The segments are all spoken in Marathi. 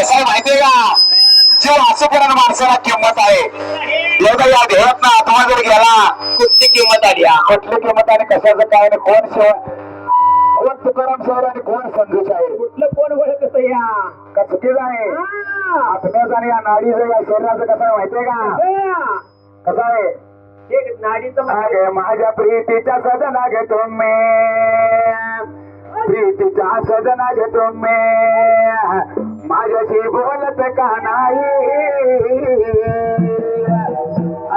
कसं आहे माहितीये का, जीव असूपर्यंत माणसाला किंमत आहे. एकदा या ध्येयात ना आत्मा जर गेला, कुठली किंमत आली कुठली किंमत आणि कशाचं काय आणि कोण कोण तुकाराम शहर आणि कोण संजू शाहीर, कुठलं कोण ओळखत या का चुकीचं आहे. आत्म्याचं आणि या नाडीचं या शरीराचं कसं आहे माहितीये का, कसं आहे नाडीचं मागे माझ्या प्रीतीच्या सजना घे तुम्ही, प्रीतीच्या सजना घे तुम्ही, माझ्याशी बोलत का नाही.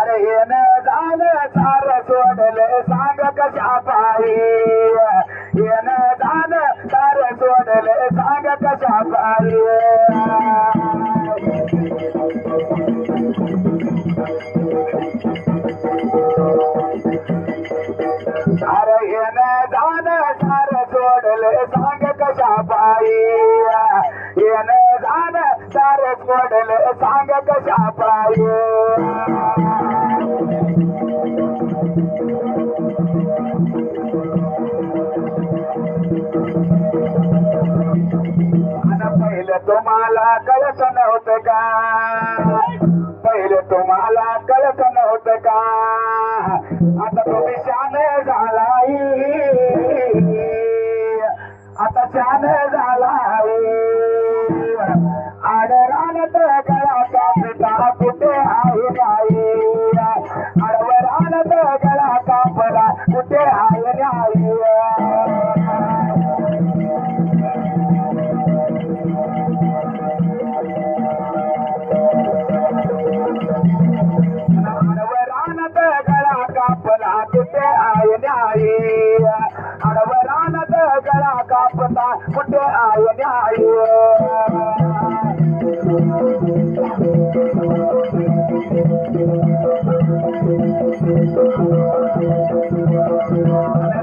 अरे येणं झालं सार सोडलं सांग कशा पायी, येणं झालं सार सोडलं सांग कशा पायी. अरे येणं झालं सार सोडलं सांग कशा पायी, येणं झालं सार सोडलं सांग कशा पायी. पहिलं तुम्हाला कळत नव्हतं का, पहिलं तुम्हाला कळत नव्हतं का, आता तुम्ही शान झालाय, आता शान झालाय. आडरानात गळा कापला कुठे आहे नाही, आडवरानात गळा कापला कुठे आहे नाही. आडवरानात गळा कापला कुठे आहे नाही, आडवरानात गळा कापला कुठे आहे नाही.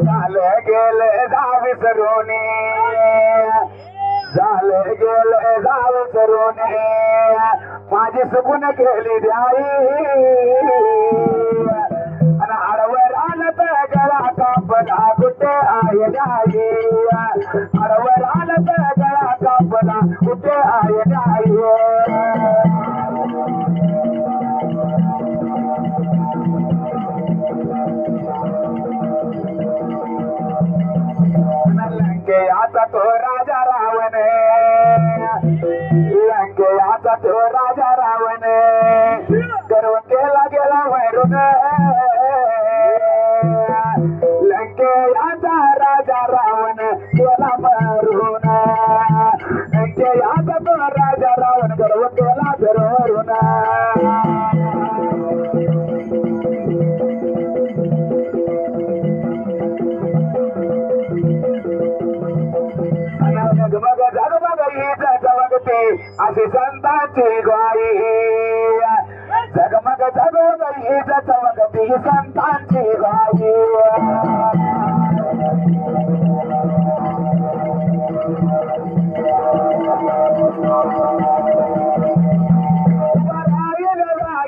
झालं गेलं जाव विसरून, झालं गेलं जाव विसरून, माझी सुकून केली द्याई. आणि आडवर आलत गळा कापला कुठे आहे नाही, आडवर आलत गळा कापला कुठे आहे नाही. लंकेयाचा तो राजा रावण, लंकेयाचा तो राजा रावण, करून केला गेला वैरून. लंकेयाचा राजा रावण केला मरून, लंकेयाचा तो राजा रावण गर्व केला धरून. जगमग जगमग हीच चमकते अशी संतांची ग्वाही, जगमग जगमग हीच चमकते संतांची ग्वाही.